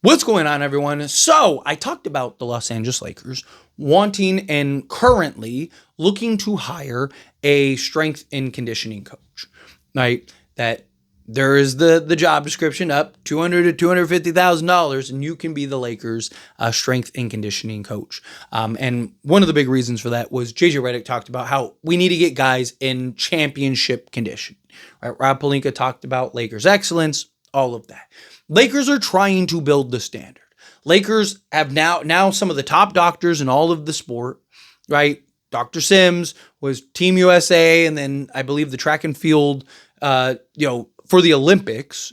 What's going on, everyone? So I talked about the Los Angeles Lakers wanting and currently looking to hire a strength and conditioning coach, right? That there is the job description up $200,000 to $250,000, and you can be the Lakers' strength and conditioning coach. And one of the big reasons for that was JJ Redick talked about how we need to get guys in championship condition. Right? Rob Pelinka talked about Lakers excellence, all of that. Lakers are trying to build the standard. Lakers have now some of the top doctors in all of the sport, right? Dr. Sims was Team USA, and then I believe the track and field, for the Olympics,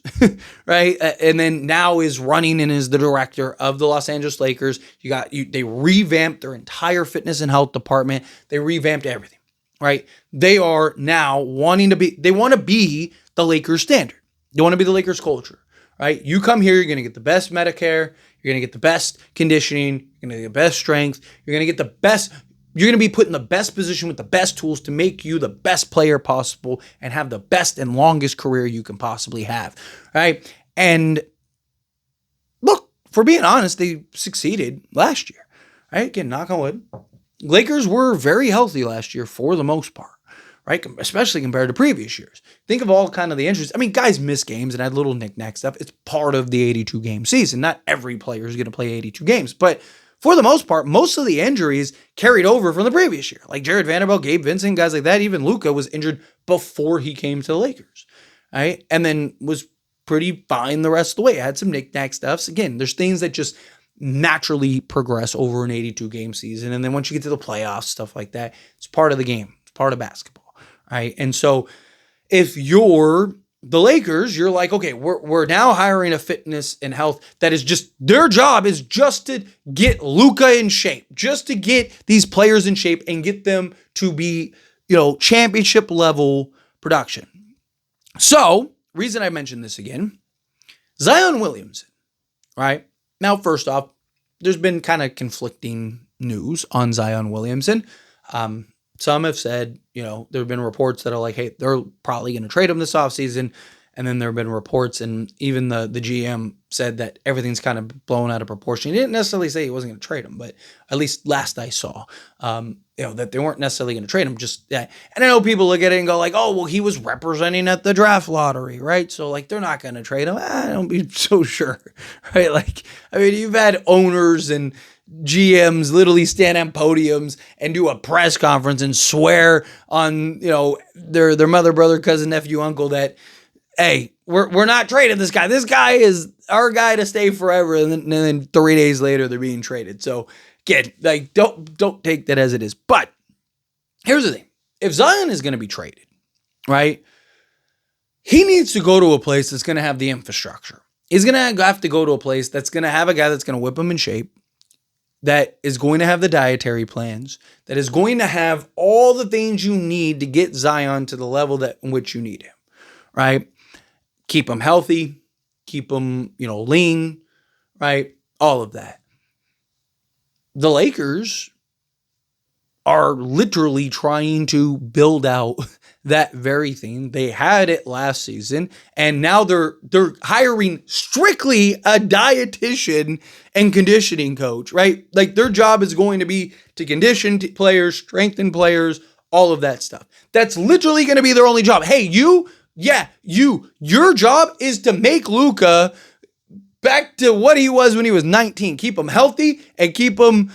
right? And then now is running and is the director of the Los Angeles Lakers. They revamped their entire fitness and health department. They revamped everything, right? They are now they want to be the Lakers standard. They want to be the Lakers culture. Right? You come here, you're going to get the best Medicare, you're going to get the best conditioning, you're going to get the best strength, you're going to be put in the best position with the best tools to make you the best player possible and have the best and longest career you can possibly have. Right? And look, for being honest, they succeeded last year. Right? Again, knock on wood. Lakers were very healthy last year for the most part. Right? Especially compared to previous years. Think of all kind of the injuries. I mean, guys miss games and had little knick-knack stuff. It's part of the 82-game season. Not every player is going to play 82 games. But for the most part, most of the injuries carried over from the previous year. Like Jared Vanderbilt, Gabe Vincent, guys like that. Even Luka was injured before he came to the Lakers. Right? And then was pretty fine the rest of the way. Had some knick-knack stuffs. Again, there's things that just naturally progress over an 82-game season. And then once you get to the playoffs, stuff like that, it's part of the game. It's part of basketball. Right. And so if you're the Lakers, you're like, okay, we're now hiring a fitness and health that is just their job is just to get Luka in shape, just to get these players in shape and get them to be, championship level production. So, reason I mentioned this again, Zion Williamson, right? Now, first off, there's been kind of conflicting news on Zion Williamson. Some have said, there have been reports that are like, hey, they're probably going to trade him this offseason. And then there have been reports, and even the GM said that everything's kind of blown out of proportion. He didn't necessarily say he wasn't going to trade him, but at least last I saw, that they weren't necessarily going to trade him. And I know people look at it and go like, oh, well, he was representing at the draft lottery, right? So like, they're not going to trade him. I don't be so sure, right? Like, I mean, you've had owners and GMs literally stand on podiums and do a press conference and swear on, their mother, brother, cousin, nephew, uncle that, hey, we're not trading this guy. This guy is our guy to stay forever. And then 3 days later, they're being traded. So again, like, don't take that as it is. But here's the thing. If Zion is going to be traded, right, he needs to go to a place that's going to have the infrastructure. He's going to have to go to a place that's going to have a guy that's going to whip him in shape, that is going to have the dietary plans, that is going to have all the things you need to get Zion to the level in which you need him, right? Keep him healthy, keep him, lean, right? All of that. The Lakers are literally trying to build out that very thing. They had it last season, and now they're hiring strictly a dietitian and conditioning coach, right? Like, their job is going to be to condition players, strengthen players, all of that stuff. That's literally going to be their only job. Hey, your job is to make Luka back to what he was when he was 19. Keep him healthy and keep him,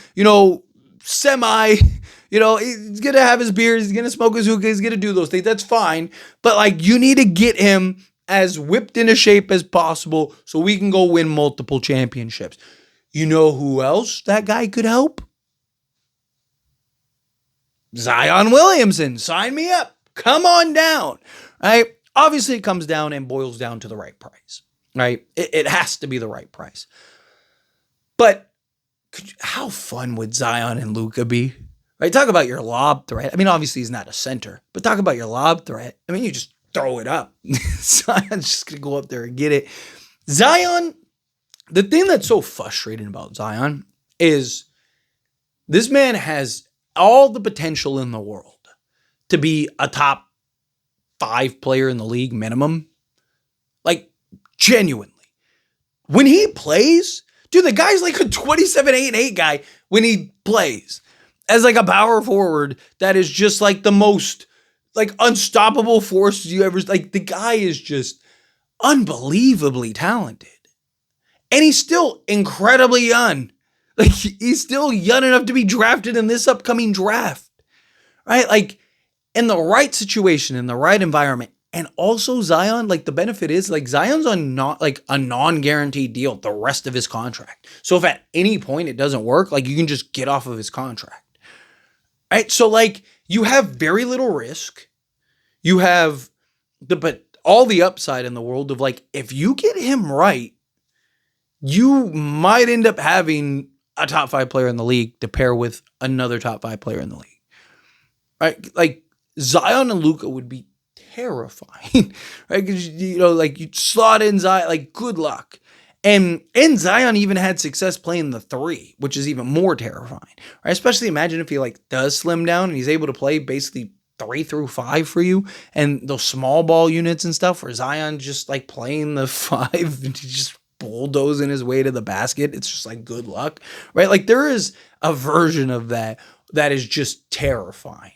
semi. He's going to have his beer. He's going to smoke his hookah. He's going to do those things. That's fine. But, like, you need to get him as whipped into shape as possible so we can go win multiple championships. You know who else that guy could help? Zion Williamson. Sign me up. Come on down. Right? Obviously, it comes down and boils down to the right price. Right? It has to be the right price. But how fun would Zion and Luka be? Right? Talk about your lob threat. I mean, obviously he's not a center, but talk about your lob threat. I mean, you just throw it up. Zion's just going to go up there and get it. Zion, the thing that's so frustrating about Zion is this man has all the potential in the world to be a top 5 player in the league minimum. Like, genuinely. when he plays, dude, the guy's like a 27-8-8 guy when he plays as like a power forward that is just like the most like unstoppable force you ever, like the guy is just unbelievably talented. And he's still incredibly young. Like he's still young enough to be drafted in this upcoming draft, right? Like in the right situation, in the right environment. And also Zion, like the benefit is like Zion's on not like a non-guaranteed deal the rest of his contract. So if at any point it doesn't work, like you can just get off of his contract, right? So like you have very little risk. You have but all the upside in the world of like, if you get him right, you might end up having a top 5 player in the league to pair with another top 5 player in the league, right? Like Zion and Luka would be terrifying, right? Because, you know, like you slot in Zion, like good luck. And Zion even had success playing the 3, which is even more terrifying, right? Especially imagine if he like does slim down and he's able to play basically 3 through 5 for you, and those small ball units and stuff where Zion just like playing the 5 and just bulldozing his way to the basket. It's just like good luck, right? Like there is a version of that is just terrifying.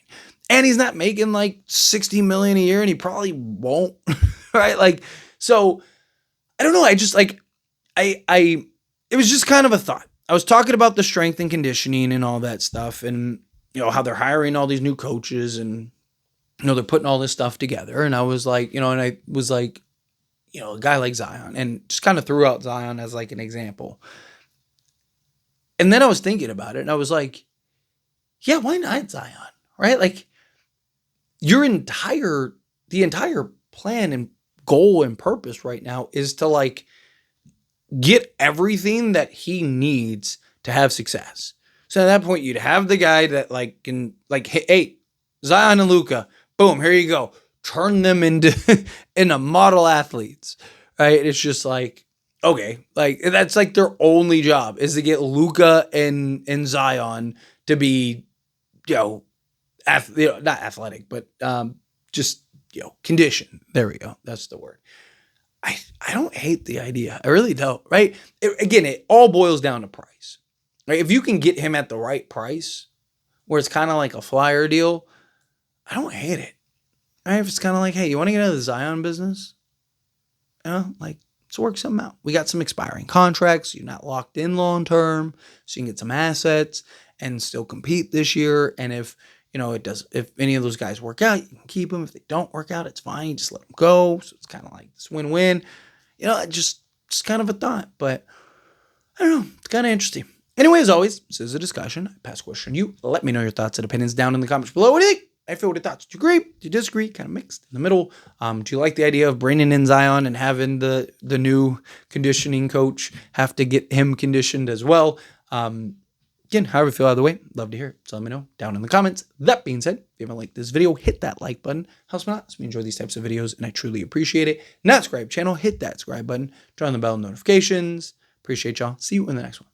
And he's not making like 60 million a year, and he probably won't, right? Like, so I don't know. I just like, it was just kind of a thought. I was talking about the strength and conditioning and all that stuff, and you know, how they're hiring all these new coaches, and you know, they're putting all this stuff together. And I was like, you know, and I was like, you know, a guy like Zion, and just kind of threw out Zion as like an example. And then I was thinking about it, and I was like, yeah, why not Zion? Right? Like the entire plan and goal and purpose right now is to like get everything that he needs to have success. So at that point, you'd have the guy that like can like, hey, Zion and Luka, boom, here you go. Turn them into model athletes, right? It's just like, okay, like that's like their only job is to get Luka and Zion to be, you know, not athletic, but just, you know, conditioned. There we go. That's the word. I don't hate the idea. I really don't, right? It all boils down to price. Right? If you can get him at the right price, where it's kind of like a flyer deal, I don't hate it. Right? If it's kind of like, hey, you want to get out of the Zion business? You know, like, let's work something out. We got some expiring contracts. You're not locked in long term, so you can get some assets and still compete this year. And if you know if any of those guys work out, you can keep them. If they don't work out, it's fine. You just let them go. So it's kind of like this win-win. You know, just kind of a thought, but I don't know. It's kind of interesting. Anyway, as always, this is a discussion. I pass question you. Let me know your thoughts and opinions down in the comments below. What do you think? I feel what your thoughts. Do you agree? Do you disagree? Kind of mixed in the middle. Do you like the idea of bringing in Zion and having the new conditioning coach have to get him conditioned as well? Again, however you feel either way, love to hear it. So let me know down in the comments. That being said, if you haven't liked this video, hit that like button. Helps me out. So we enjoy these types of videos, and I truly appreciate it. Not subscribe channel, hit that subscribe button. Turn on the bell notifications. Appreciate y'all. See you in the next one.